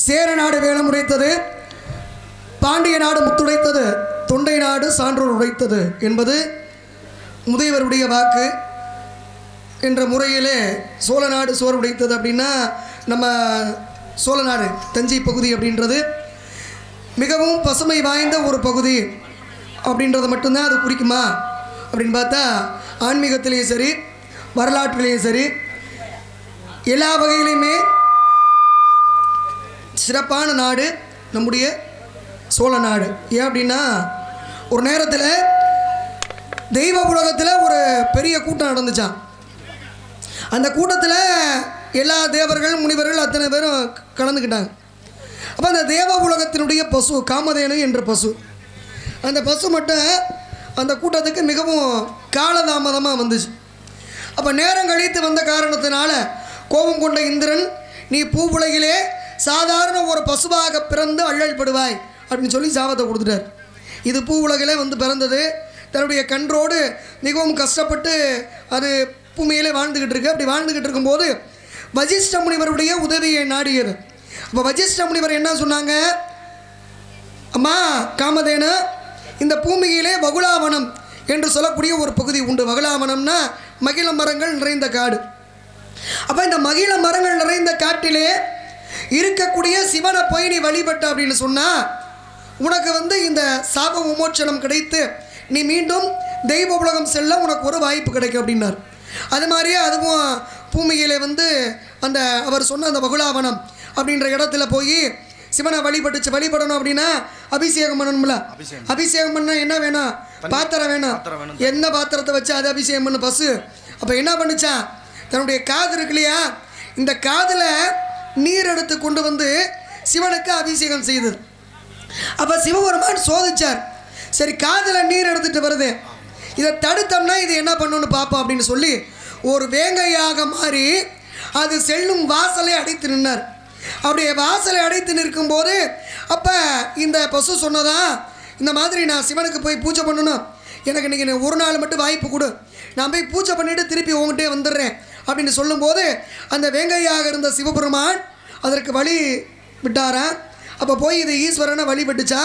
சேர நாடு வேலம் உடைத்தது, பாண்டிய நாடு முத்துடைத்தது, தொண்டை நாடு சான்றோர் உடைத்தது என்பது முதியவருடைய வாக்கு. என்ற முறையிலே சோழ நாடு சோறு உடைத்தது அப்படின்னா நம்ம சோழ நாடு தஞ்சை பகுதி அப்படின்றது மிகவும் பசுமை வாய்ந்த ஒரு பகுதி அப்படின்றத மட்டும்தான் அது குறிக்குமா அப்படின்னு பார்த்தா, ஆன்மீகத்திலையும் சரி வரலாற்றிலையும் சரி எல்லா வகையிலையுமே சிறப்பான நாடு நம்முடைய சோழ நாடு. ஏன் அப்படின்னா, ஒரு நேரத்தில் தெய்வ உலகத்தில் ஒரு பெரிய கூட்டம் நடந்துச்சான். அந்த கூட்டத்தில் எல்லா தேவர்கள் முனிவர்கள் அத்தனை பேரும் கலந்துக்கிட்டாங்க. அப்போ அந்த தேவ உலகத்தினுடைய பசு காமதேனு என்ற பசு, அந்த பசு மட்டும் அந்த கூட்டத்துக்கு மிகவும் காலதாமதமாக வந்துச்சு. அப்போ நேரம் கழித்து வந்த காரணத்தினால கோபம் கொண்ட இந்திரன், நீ பூவுலகிலே சாதாரண ஒரு பசுவாக பிறந்து அள்ளல்படுவாய் அப்படின்னு சொல்லி சாபத்தை கொடுத்துட்டார். இது பூ உலகிலே வந்து பிறந்தது, தன்னுடைய கன்றோடு மிகவும் கஷ்டப்பட்டு அது பூமியிலே வாழ்ந்துக்கிட்டு இருக்கு. அப்படி வாழ்ந்துக்கிட்டு இருக்கும்போது வசிஷ்ட முனிவருடைய உதவியை நாடியது. அப்போ வசிஷ்ட முனிவர் என்ன சொன்னாங்க, அம்மா காமதேனு, இந்த பூமியிலே வகுலாவனம் என்று சொல்லக்கூடிய ஒரு பகுதி உண்டு. வகுலாவனம்னா மகிழ மரங்கள் நிறைந்த காடு. அப்போ இந்த மகிழ மரங்கள் நிறைந்த காட்டிலே இருக்கக்கூடிய சிவனை போய் நீ வழிபட்ட அப்படின்னு சொன்னால் உனக்கு வந்து இந்த சாப விமோச்சனம் கிடைத்து நீ மீண்டும் தெய்வ உலகம் செல்ல உனக்கு ஒரு வாய்ப்பு கிடைக்கும் அப்படின்னார். அது மாதிரியே அதுவும் பூமியிலே வந்து அந்த அவர் சொன்ன அந்த வகுலாவனம் அப்படின்ற இடத்துல போய் சிவனை வழிபடணும் அப்படின்னா அபிஷேகம் பண்ணணும்ல. அபிஷேகம் பண்ணால் என்ன வேணும், பாத்திரம் வேணும். என்ன பாத்திரத்தை வச்சு அது அபிஷேகம் பண்ண பசு. அப்போ என்ன பண்ணுச்சா, தன்னுடைய காது இருக்கு இல்லையா, இந்த காதில் நீர் எடுத்து கொண்டு வந்து சிவனுக்கு அபிஷேகம் செய்தது. அப்போ சிவபெருமான் சோதிச்சார், சரி காதில் நீர் எடுத்துகிட்டு வருது, இதை தடுத்தோம்னா இது என்ன பண்ணணும்னு பார்ப்போம் அப்படின்னு சொல்லி ஒரு வேங்கையாக மாறி அது செல்லும் வாசலை அடைத்து நின்னார். அப்படியே வாசலை அடைத்து நிற்கும்போது அப்போ இந்த பசு சொன்னதா, இந்த மாதிரி நான் சிவனுக்கு போய் பூஜை பண்ணணும், எனக்கு இன்றைக்கி ஒரு நாள் மட்டும் வாய்ப்பு கொடு, நான் போய் பூஜை பண்ணிவிட்டு திருப்பி உங்கள்கிட்டே வந்துடுறேன் அப்படின்னு சொல்லும்போது அந்த வேங்கையாக இருந்த சிவபெருமான் அதற்கு வழி விட்டாரான். அப்போ போய் இது ஈஸ்வரனை வழிபட்டுச்சா.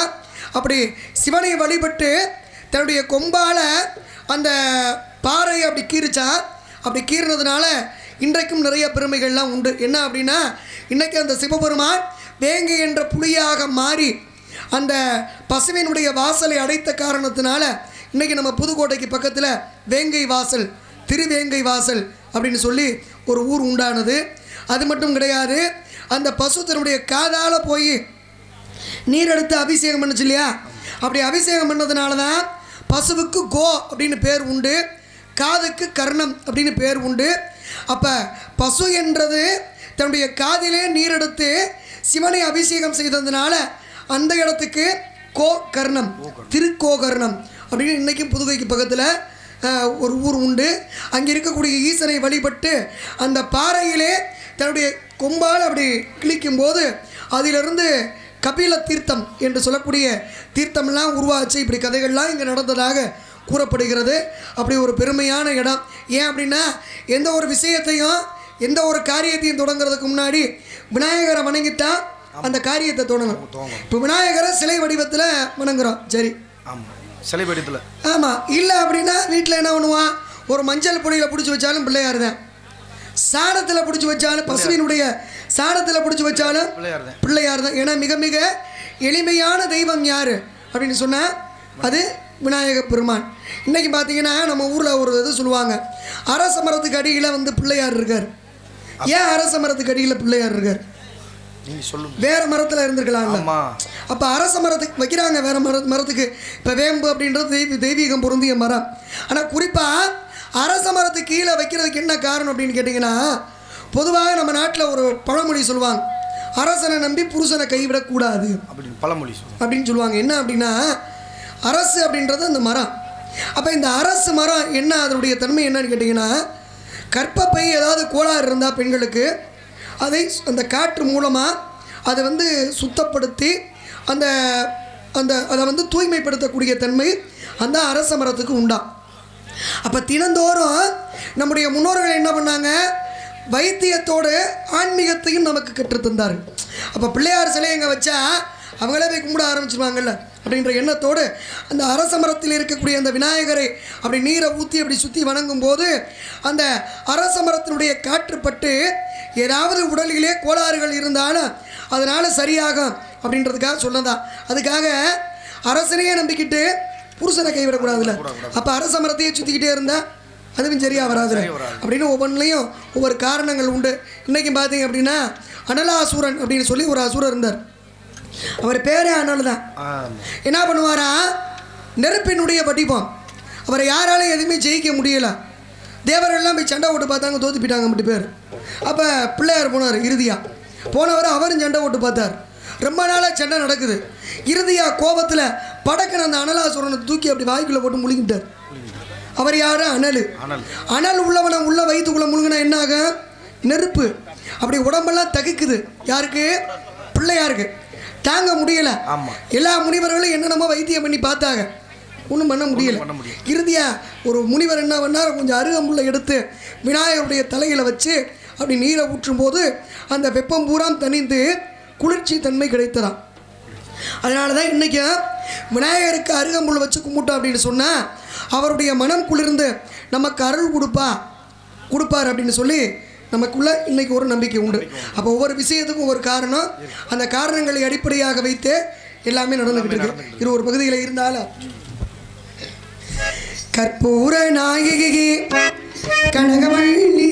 அப்படி சிவனை வழிபட்டு தன்னுடைய கொம்பால் அந்த பாறையை அப்படி கீறிச்சா. அப்படி கீறினதுனால இன்றைக்கும் நிறைய பெருமைகள்லாம் உண்டு. என்ன அப்படின்னா, இன்றைக்கி அந்த சிவபெருமான் வேங்கை என்ற புலியாக மாறி அந்த பசுவினுடைய வாசலை அடைத்த காரணத்தினால இன்றைக்கி நம்ம புதுக்கோட்டைக்கு பக்கத்தில் வேங்கை வாசல், திருவேங்கை வாசல் அப்படின்னு சொல்லி ஒரு ஊர் உண்டானது. அது மட்டும் கிடையாது, அந்த பசு தன்னுடைய காதால் போய் நீர் எடுத்து அபிஷேகம் பண்ணுச்சு இல்லையா, அப்படி அபிஷேகம் பண்ணதுனால தான் பசுவுக்கு கோ அப்படின்னு பேர் உண்டு, காதுக்கு கர்ணம் அப்படின்னு பேர் உண்டு. அப்போ பசு என்றது தன்னுடைய காதிலே நீர் எடுத்து சிவனை அபிஷேகம் செய்ததுனால அந்த இடத்துக்கு கோ கர்ணம், திருக்கோகர்ணம் அப்படின்னு இன்றைக்கும் புதுவைக்கு பக்கத்தில் ஒரு ஊர் உண்டு. அங்கே இருக்கக்கூடிய ஈசனை வழிபட்டு அந்த பாறையிலே தன்னுடைய கொம்பால் அப்படி கிழிக்கும்போது அதிலிருந்து கபில தீர்த்தம் என்று சொல்லக்கூடிய தீர்த்தம்லாம் உருவாச்சு. இப்படி கதைகள்லாம் இங்கே நடந்ததாக கூறப்படுகிறது. அப்படி ஒரு பெருமையான இடம். ஏன் அப்படின்னா, எந்த ஒரு விஷயத்தையும் எந்த ஒரு காரியத்தையும் தொடங்குறதுக்கு முன்னாடி விநாயகரை வணங்கிட்டா அந்த காரியத்தை தொடங்கும். இப்போ விநாயகரை சிலை வடிவத்தில் வணங்குறோம், சரி, சிலை வடிவத்தில். ஆமாம். இல்லை அப்படின்னா வீட்டில் என்ன பண்ணுவான், ஒரு மஞ்சள் பொடியில் பிடிச்சி வச்சாலும் பிள்ளையார் தான், சாணத்தில் பிடிச்சி வச்சாலும் பசுவினுடைய சாணத்தில் பிடிச்சி வச்சாலும் பிள்ளையார் தான். ஏன்னா மிக மிக எளிமையான தெய்வம் யார் அப்படின்னு சொன்னால் அது விநாயக பெருமான். இன்றைக்கி பார்த்தீங்கன்னா நம்ம ஊரில் ஒரு இது சொல்லுவாங்க, அரச மரத்துக்கு அடியில் வந்து பிள்ளையார் இருக்கார். ஏன் அரச மரத்துக்கு அடியில் பிள்ளையார் இருக்கார்? வேறு மரத்தில் இருந்திருக்கலாம். அப்போ அரச மரத்துக்கு வைக்கிறாங்க, வேறு மரத்துக்கு. இப்போ வேம்பு அப்படின்றது தெய்வீகம் பொருந்திய மரம். ஆனால் குறிப்பாக அரச மரத்துக்கு கீழே வைக்கிறதுக்கு என்ன காரணம் அப்படின்னு கேட்டிங்கன்னா, பொதுவாக நம்ம நாட்டில் ஒரு பழமொழி சொல்லுவாங்க, அரசனை நம்பி புருஷனை கைவிடக்கூடாது பழமொழி அப்படின்னு சொல்லுவாங்க. என்ன அப்படின்னா, அரசு அப்படின்றது அந்த மரம். அப்போ இந்த அரசு மரம் என்ன, அதனுடைய தன்மை என்னன்னு கேட்டிங்கன்னா, கற்பப்பை ஏதாவது கோளாறு இருந்தால் பெண்களுக்கு அதை அந்த காற்று மூலமாக அதை வந்து சுத்தப்படுத்தி அந்த அந்த அதை வந்து தூய்மைப்படுத்தக்கூடிய தன்மை அந்த அரச மரத்துக்கு உண்டா. அப்போ தினந்தோறும் நம்முடைய முன்னோர்கள் என்ன பண்ணாங்க, வைத்தியத்தோடு ஆன்மீகத்தையும் நமக்கு கற்றுத்தந்தார்கள். அப்போ பிள்ளையார் சிலை எங்கே வச்சா அவங்களே போய் கும்பிட ஆரம்பிச்சிருவாங்கல்ல அப்படின்ற எண்ணத்தோடு அந்த அரச மரத்தில் இருக்கக்கூடிய அந்த விநாயகரை அப்படி நீரை ஊற்றி அப்படி சுற்றி வணங்கும் போது அந்த அரச மரத்தினுடைய காற்றுப்பட்டு ஏதாவது உடலிலே கோளாறுகள் இருந்தாலும் அதனால் சரியாகும் அப்படின்றதுக்காக சொல்லதான். அதுக்காக அரசனையே நம்பிக்கிட்டு புருஷனை கைவிடக்கூடாதுல்ல. அப்போ அரச மரத்தையே சுற்றிக்கிட்டே இருந்தால் அதுவும் சரியாக வராது அப்படின்னு ஒவ்வொன்றிலையும் ஒவ்வொரு காரணங்கள் உண்டு. இன்றைக்கும் பார்த்தீங்க அப்படின்னா அனலாசூரன் அப்படின்னு சொல்லி ஒரு அசுரர் இருந்தார். அவர் பேரே அனல் தான். என்ன பண்ணுவாரா, நெருப்பினுடைய படிப்போம். அவரை யாராலும் எதுவுமே ஜெயிக்க முடியலை. தேவரெல்லாம் போய் சண்டை ஓட்டு பார்த்தாங்க, தோத்து போயிட்டாங்க மட்டும் பேர். அப்போ பிள்ளையார் போனார். இறுதியாக போனவர் அவரும் சண்டை ஓட்டு பார்த்தார். ரொம்ப நாளாக சண்டை நடக்குது. இறுதியாக கோபத்தில் படக்குன்னு அந்த அனலாசுரனை தூக்கி அப்படி வாய்க்குள்ளே போட்டு முழுங்கிட்டார். அவர் யார்? அனல். அனல் உள்ளவனை உள்ள வயிற்றுக்குள்ளே முழுங்கினா என்ன ஆகும்? நெருப்பு. அப்படி உடம்பெல்லாம் தகிக்குது. யாருக்கு? பிள்ளையாருக்கு. தாங்க முடியலை. எல்லா முனிவர்களும் என்னென்னமோ வைத்தியம் பண்ணி பார்த்தாங்க, ஒன்றும் பண்ண முடியல. இறுதியாக ஒரு முனிவர் என்ன பண்ணார், கொஞ்சம் அருகம்புல்லை எடுத்து விநாயகருடைய தலையில் வச்சு அப்படி நீரை ஊற்றும் போது அந்த வெப்பம் பூரா தணிந்து குளிர்ச்சி தன்மை கிடைத்ததாம். அதனால தான் இன்றைக்கி விநாயகருக்கு அருகம்புல் வச்சு கும்பிட்டோம் அப்படின்னு சொன்னால் அவருடைய மனம் குளிர்ந்து நமக்கு அருள் கொடுப்பார் அப்படின்னு சொல்லி நமக்குள்ள இன்றைக்கி ஒரு நம்பிக்கை உண்டு. அப்போ ஒவ்வொரு விஷயத்துக்கும் ஒவ்வொரு காரணம், அந்த காரணங்களை அடிப்படையாக வைத்து எல்லாமே நடந்துக்கிட்டு இருக்கு. இது ஒரு பகுதியில் இருந்தாலும் கற்பூர நாயகி கனகவள்ளி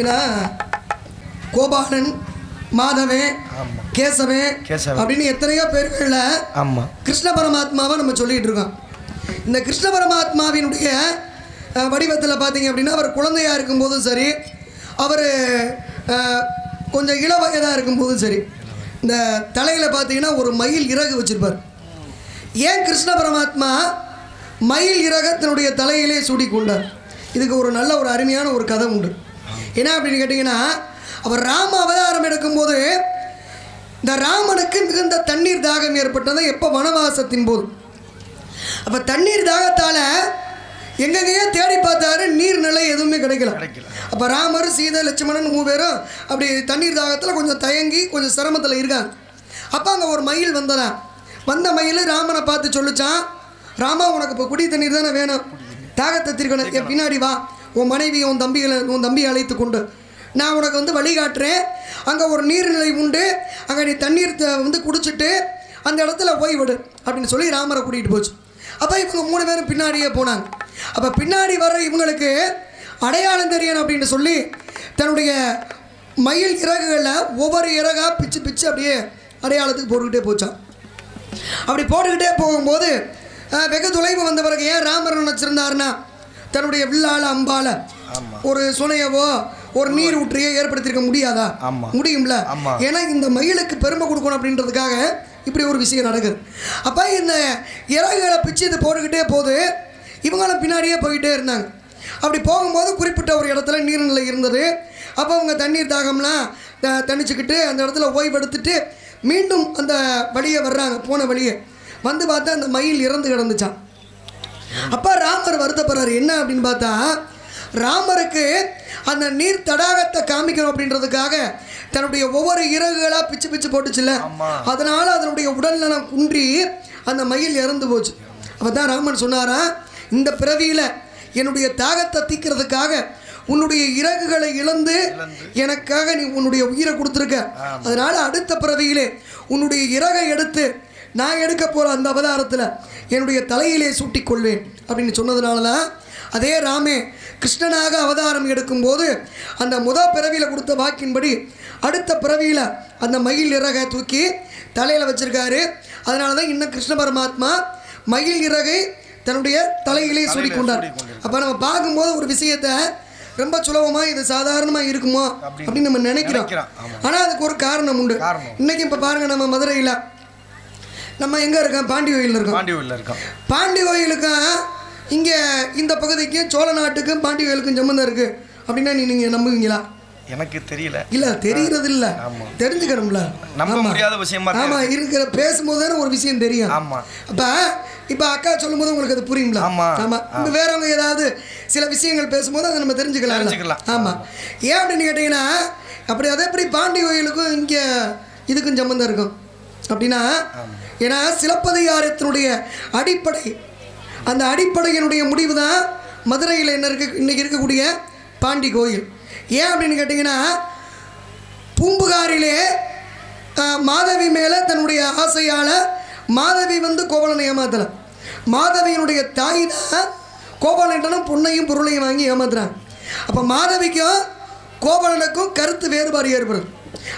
ஏன்னா கோபாலன், மாதவன், ஆமா, கேசவன் கேசவன் அப்படின்னு எத்தனையோ பேர்களில் ஆமா கிருஷ்ண பரமாத்மாவை நம்ம சொல்லிகிட்டு இருக்கோம். இந்த கிருஷ்ண பரமாத்மாவினுடைய வடிவத்தில் பார்த்தீங்க அப்படின்னா அவர் குழந்தையாக இருக்கும்போதும் சரி, அவர் கொஞ்சம் இள வயதாக இருக்கும்போதும் சரி, இந்த தலையில் பார்த்தீங்கன்னா ஒரு மயில் இறகு வச்சுருப்பார். ஏன் கிருஷ்ண பரமாத்மா மயில் இறக தன்னுடைய தலையிலே சூடிக்கொண்டார்? இதுக்கு ஒரு நல்ல ஒரு அருமையான ஒரு கதை உண்டு. என்ன அப்படின்னு கேட்டிங்கன்னா, அவர் ராம அவதாரம் எடுக்கும்போது இந்த ராமனுக்கு மிகுந்த தண்ணீர் தாகம் ஏற்பட்டது. எப்போ? வனவாசத்தின் போது. அப்போ தண்ணீர் தாகத்தால் எங்கெங்கேயோ தேடி பார்த்தாரு, நீர்நிலை எதுவுமே கிடைக்கல. அப்போ ராமர், சீதை, லட்சுமணன் 3 பேரும் அப்படி தண்ணீர் தாகத்தில் கொஞ்சம் தயங்கி கொஞ்சம் சிரமத்தில் இருக்காங்க. அப்போ அங்கே ஒரு மயில் வந்ததான். வந்த மயில் ராமனை பார்த்து சொல்லிச்சான், ராமா உனக்கு இப்போ குடி தண்ணீர் தானே வேணும், தாகத்தை தீர்க்கணும், என் பின்னாடி வா, உன் மனைவி உன் தம்பியை அழைத்து கொண்டு நான் உனக்கு வழிகாட்டுறேன். அங்கே ஒரு நீர்நிலை உண்டு, அங்கே நீ தண்ணீர் குடிச்சிட்டு அந்த இடத்துல ஓய்விடு அப்படின்னு சொல்லி ராமரை கூட்டிகிட்டு போச்சு. அப்போ இவங்க 3 பேரும் பின்னாடியே போனாங்க. அப்போ பின்னாடி வர்ற இவங்களுக்கு அடையாளம் தெரியணும் அப்படின்னு சொல்லி தன்னுடைய மயில் இறகுகளில் ஒவ்வொரு இறகாக பிச்சு பிச்சு அப்படியே அடையாளத்துக்கு போட்டுக்கிட்டே போச்சான். அப்படி போட்டுக்கிட்டே போகும்போது வெகு தொலைவு வந்த பிறகு ஏன் ராமர் நினச்சிருந்தாருன்னா தன்னுடைய வில்லால் அம்பால் ஒரு சுனையவோ ஒரு நீர் ஊற்றியோ ஏற்படுத்தியிருக்க முடியாதா? முடியும்ல. ஏன்னா இந்த மயிலுக்கு பெருமை கொடுக்கணும் அப்படின்றதுக்காக இப்படி ஒரு விஷயம் நடக்குது. அப்போ இந்த இறகுகளை பிச்சு இது போட்டுக்கிட்டே போது இவங்களும் பின்னாடியே போய்கிட்டே இருந்தாங்க. அப்படி போகும்போது குறிப்பிட்ட ஒரு இடத்துல நீர்நிலை இருந்தது. அப்போ அவங்க தண்ணீர் தாகம்லாம் தணிச்சுக்கிட்டு அந்த இடத்துல ஓய்வெடுத்துட்டு மீண்டும் அந்த வழியை வர்றாங்க. போன வழியை வந்து பார்த்தா அந்த மயில் இறந்து கிடந்துச்சான். அப்போ ராமர் வருத்தப்படுறாரு. என்ன அப்படின்னு பார்த்தா, ராமருக்கு அந்த நீர் தடாகத்தை காமிக்கணும் அப்படின்றதுக்காக தன்னுடைய ஒவ்வொரு இறகுகளாக பிச்சு பிச்சு போட்டுச்சுல்ல, அதனால் அதனுடைய உடல்நலம் குன்றி அந்த மயில் இறந்து போச்சு. அப்போ தான் ராமன் சொன்னாரா, இந்த பிறவியில் என்னுடைய தாகத்தை தீக்கிறதுக்காக உன்னுடைய இறகுகளை இழந்து எனக்காக நீ உன்னுடைய உயிரை கொடுத்துருக்க, அதனால் அடுத்த பிறவியிலே உன்னுடைய இறகை எடுத்து நான் எடுக்க போகிற அந்த அவதாரத்தில் என்னுடைய தலையிலே சூட்டிக்கொள்வேன் அப்படின்னு சொன்னதுனால தான் அதே ராமே கிருஷ்ணனாக அவதாரம் எடுக்கும்போது அந்த பிறவியில் கொடுத்த வாக்கின்படி அடுத்த பிறவியில் அந்த மயில் இறகை தூக்கி தலையில் வச்சுருக்காரு. அதனால தான் இன்னும் கிருஷ்ண பரமாத்மா மயில் இறகை தன்னுடைய தலையிலே சூடிக்கொண்டார். அப்போ நம்ம பார்க்கும்போது ஒரு விஷயத்தை ரொம்ப சுலபமாக இது சாதாரணமாக இருக்குமோ அப்படின்னு நம்ம நினைக்கிறோம். ஆனால் அதுக்கு ஒரு காரணம் உண்டு. இன்றைக்கி இப்போ பாருங்கள், நம்ம மதுரையில் நம்ம எங்கே இருக்கோம்? பாண்டி கோயிலில் இருக்கோம். பாண்டி கோயிலுக்கும் இங்கே இந்த பகுதிக்கும் சோழ நாட்டுக்கும் பாண்டி கோயிலுக்கும் சம்மந்தம் இருக்குது அப்படின்னா நீங்கள் நம்புவீங்களா? எனக்கு தெரியல. இல்லை, தெரிகிறது இல்லை, தெரிஞ்சுக்கணும்ல. நம்ப முடியாத விஷயமா. ஆமாம், இருக்கிற பேசும்போது தானே ஒரு விஷயம் தெரியும். ஆமாம். இப்போ அக்கா சொல்லும்போது உங்களுக்கு அது புரியுங்களா? ஆமாம். இப்போ வேறவங்க ஏதாவது சில விஷயங்கள் பேசும்போது அதை நம்ம தெரிஞ்சுக்கலாம். ஆமாம். ஏன் அப்படின்னு கேட்டிங்கன்னா, அப்படி அதே எப்படி பாண்டி கோயிலுக்கும் இங்கே இதுக்கும் சம்மந்தம் இருக்கும் அப்படின்னா, ஏன்னா சிலப்பதிகாரத்தினுடைய அடிப்படை, அந்த அடிப்படையினுடைய முடிவு தான் மதுரையில் என்ன இருக்குது இன்றைக்கி இருக்கக்கூடிய பாண்டி கோயில். ஏன் அப்படின்னு கேட்டிங்கன்னா, பூம்புகாரிலே மாதவி மேலே தன்னுடைய ஆசையால் மாதவி கோவலனை ஏமாத்தலை. மாதவியினுடைய தாய் தான் கோவலனிடம் பொண்ணையும் பொருளையும் வாங்கி ஏமாத்துறாங்க. அப்போ மாதவிக்கும் கோவலனுக்கும் கருத்து வேறுபாடு ஏற்படுது.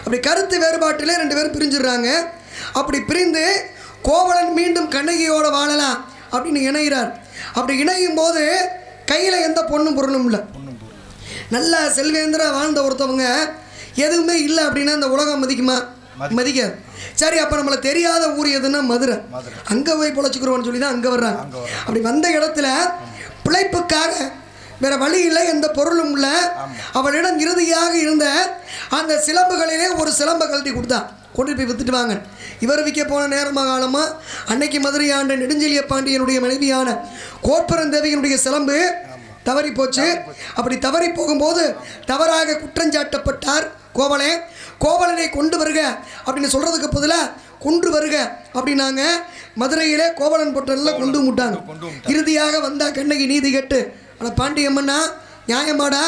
அப்படி கருத்து வேறுபாட்டிலே 2 பேரும் பிரிஞ்சிடுறாங்க. அப்படி பிரிந்து கோவலன் மீண்டும் கண்ணகியோடு வாழலாம் அப்படின்னு இணைகிறார். அப்படி இணையும் போது கையில் எந்த பொண்ணும் பொருளும் இல்லை. நல்ல செல்வேந்திர வாழ்ந்த ஒருத்தவங்க எதுவுமே இல்லை அப்படின்னா அந்த உலகம் மதிக்குமா? மதிக்காது. சரி, அப்போ நம்மளை தெரியாத ஊர் எதுன்னா மதுரை. அங்கே போய் பொழைச்சிக்கிறோன்னு சொல்லி தான் அங்கே வர்றாங்க. அப்படி வந்த இடத்துல பிழைப்புக்காக வேற வழி இல்லை, எந்த பொருளும் இல்லை. அவளிடம் இறுதியாக இருந்த அந்த சிலம்புகளிலே ஒரு சிலம்பை கழட்டி கொடுத்தா, கொண்டு போய் வித்துட்டு வாங்க. இவர் விற்க போன நேரமாக காலமாக அன்னைக்கு மதுரை ஆண்ட நெடுஞ்செழிய பாண்டியனுடைய மனைவியான கோப்பெருந்தேவியினுடைய சிலம்பு தவறி போச்சு. அப்படி தவறி போகும்போது தவறாக குற்றஞ்சாட்டப்பட்டார் கோவலனை கொண்டு வருக அப்படின்னு சொல்கிறதுக்கு பதிலாக கொண்டு வருக அப்படின்னாங்க. மதுரையிலே கோவலன் பொட்டலில் கொண்டு விட்டாங்க. இறுதியாக வந்தால் கண்ணகி நீதி கேட்டு, ஆனால் பாண்டியம்மன்னா நியாயமாடா,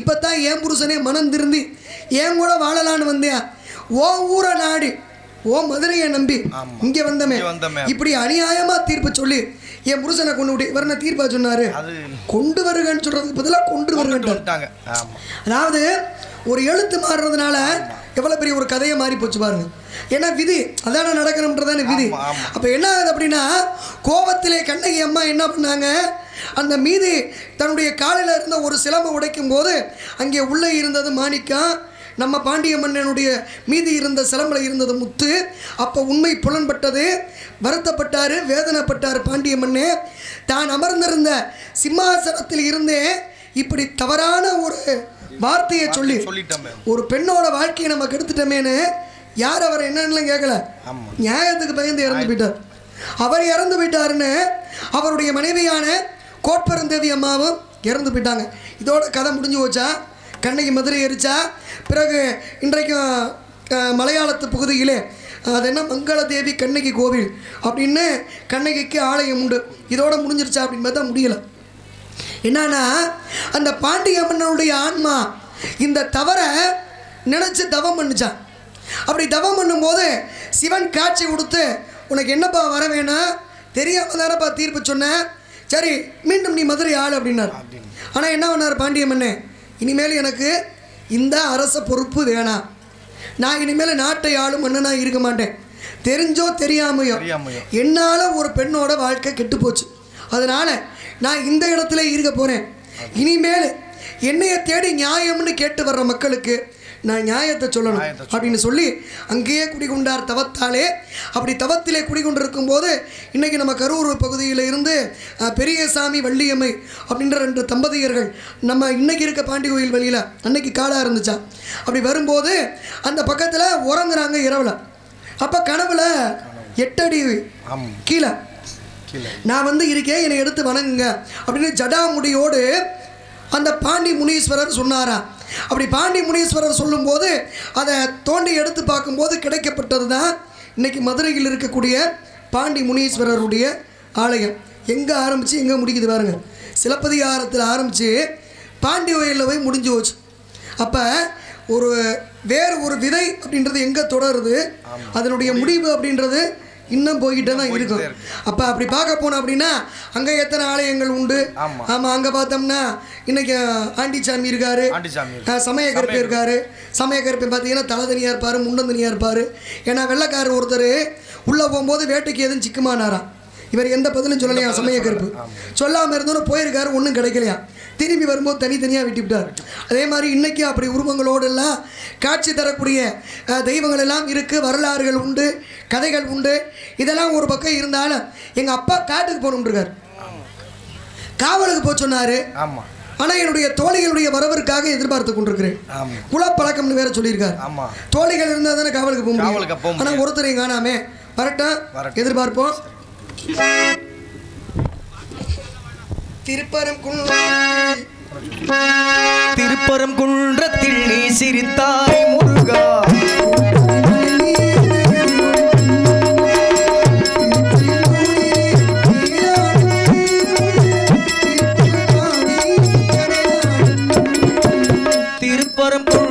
இப்போ தான் என் புருஷனே மனம் திருந்தி ஏன் கூட வாழலான்னு வந்தேன், ஓ ஊரை நாடி ஓ மதுரையை நம்பி இங்கே வந்தமே, இப்படி அநியாயமாக தீர்ப்பு சொல்லி என் புருஷனை கொண்டு விட்டு இவர் தீர்ப்பா சொன்னார், கொண்டு வருகன்னு சொல்கிறதுக்கு பதிலாக கொண்டு வருகன்ட்டாங்க. அதாவது ஒரு எழுத்து மாறுறதுனால எவ்வளோ பெரிய ஒரு கதையை மாறி போச்சு பாருங்க. ஏன்னா விதி அதான நடக்கணுன்றதான விதி. அப்போ என்ன ஆகுது அப்படின்னா, கோபத்திலே கண்ணகி அம்மா என்ன பண்ணாங்க, அந்த மீதி தன்னுடைய காலில் இருந்த ஒரு சிலம்பை உடைக்கும் போது அங்கே உள்ளே இருந்தது மாணிக்கம், நம்ம பாண்டிய மன்னனுடைய மீதி இருந்த சிலம்பில் இருந்தது முத்து. அப்போ உண்மை புலன்பட்டது, வருத்தப்பட்டார், வேதனைப்பட்டார் பாண்டிய மன்னே. தான் அமர்ந்திருந்த சிம்மாசனத்தில் இருந்தே இப்படி தவறான ஒரு வார்த்தையை சொல்லி ஒரு பெண்ணோட வாழ்க்கையை நம்ம கெடுத்துட்டோமேனு யார் அவர் என்னன்னு கேட்கல, நியாயத்துக்கு பயந்து இறந்து போயிட்டார். அவர் இறந்து போயிட்டாருன்னு அவருடைய மனைவியான கோட்பெருந்தேவி அம்மாவும் இறந்து போயிட்டாங்க. இதோட கதை முடிஞ்சு போச்சா? கண்ணகி மதுரை எரிச்சா? பிறகு இன்றைக்கும் மலையாளத்து பகுதியிலே அது என்ன மங்களதேவி கண்ணகி கோவில் அப்படின்னு கண்ணகிக்கு ஆலயம் உண்டு. இதோட முடிஞ்சிருச்சா அப்படின்னு பார்த்தா முடியலை. என்னன்னா, அந்த பாண்டிய மன்னனுடைய ஆன்மா இந்த தவறை நினச்சி தவம் பண்ணுச்சான். அப்படி தவம் பண்ணும்போது சிவன் காட்சி கொடுத்து, உனக்கு என்னப்பா வர வேணாம், தெரியாமல் தானப்பா தீர்ப்பு சொன்னேன், சரி மீண்டும் நீ மதுரை ஆள் அப்படின்னார். ஆனால் என்ன பண்ணார் பாண்டிய மன்னன், இனிமேல் எனக்கு இந்த அரச பொறுப்பு வேணாம், நான் இனிமேல் நாட்டை ஆளும் மன்னனாக இருக்க மாட்டேன், தெரிஞ்சோ தெரியாமையோ என்னால் ஒரு பெண்ணோட வாழ்க்கை கெட்டு போச்சு, அதனால் நான் இந்த இடத்துல இருக்க போகிறேன், இனிமேல் என்னையை தேடி நியாயம்னு கேட்டு வர்ற மக்களுக்கு நான் நியாயத்தை சொல்லணும் அப்படின்னு சொல்லி அங்கேயே குடிகொண்டார் தவத்தாலே. அப்படி தவத்திலே குடிகொண்டிருக்கும் போது இன்றைக்கி நம்ம கரூர் பகுதியில் இருந்து பெரியசாமி வள்ளியம்மை அப்படின்ற 2 தம்பதியர்கள் நம்ம இன்றைக்கி இருக்க பாண்டி கோயில் வழியில் அன்னைக்கு காடாக இருந்துச்சா. அப்படி வரும்போது அந்த பக்கத்தில் உறங்குறாங்க இரவில். அப்போ கனவுல 8 அடி கீழே நான் வந்து இருக்கேன், என்னை எடுத்து வணங்குங்க அப்படின்னு ஜடாமுடியோடு அந்த பாண்டி முனீஸ்வரர் சொன்னாரா. அப்படி பாண்டி முனீஸ்வரர் சொல்லும்போது அதை தோண்டி எடுத்து பார்க்கும்போது கிடைக்கப்பட்டது தான் இன்றைக்கி மதுரையில் இருக்கக்கூடிய பாண்டி முனீஸ்வரருடைய ஆலயம். எங்கே ஆரம்பித்து எங்கே முடிக்குது பாருங்க. சிலப்பதிகாரத்தில் ஆரம்பித்து பாண்டி கோயிலில் போய் முடிஞ்சு போச்சு. அப்போ வேறு ஒரு விதை அப்படின்றது எங்கே தொடருது, அதனுடைய முடிவு அப்படின்றது இன்னும் போய்கிட்டே தான் இருக்கும். அப்போ அப்படி பார்க்க போனோம் அப்படின்னா அங்கே எத்தனை ஆலயங்கள் உண்டு. ஆமாம், அங்கே பார்த்தோம்னா இன்றைக்கி ஆண்டிச்சாமி இருக்கார், சமயக்கருப்பை இருக்கார். சமயக்கருப்பை பார்த்தீங்கன்னா தலை தனியாக இருப்பார், முண்டம் தனியாக இருப்பார். ஏன்னா வெள்ளைக்காரர் ஒருத்தர் உள்ளே போகும்போது வேட்டைக்கு எதுவும் சிக்குமானாராம். இவர் எந்த பதிலும் சொல்லலையா, சமயக்கருப்பு சொல்லாமல் இருந்தோன்னு போயிருக்காரு, ஒன்றும் கிடைக்கலையா. திரும்பி வரும்போது தனித்தனியாக விட்டுவிட்டார். அதே மாதிரி இன்றைக்கி அப்படி உருவங்களோடெல்லாம் காட்சி தரக்கூடிய தெய்வங்கள் எல்லாம் இருக்குது, வரலாறுகள் உண்டு, கதைகள் உண்டு. இதெல்லாம் ஒரு பக்கம் இருந்தாலும் எங்கள் அப்பா காட்டுக்கு போகணுன்றிருக்கார், காவலுக்கு போக சொன்னார். ஆனால் என்னுடைய தோழிகளுடைய வரவிற்காக எதிர்பார்த்து கொண்டிருக்கிறேன். குலப்பழக்கம்னு வேற சொல்லியிருக்காரு. தோழிகள் இருந்தால் தானே காவலுக்கு போக முடியும். ஆனால் ஒருத்தரையும் காணாமே, வரட்டும் எதிர்பார்ப்போம். திருப்பரங்குன்றத்தில் நீ சிரித்தாய் முருகா, திருப்பரங்குன்ற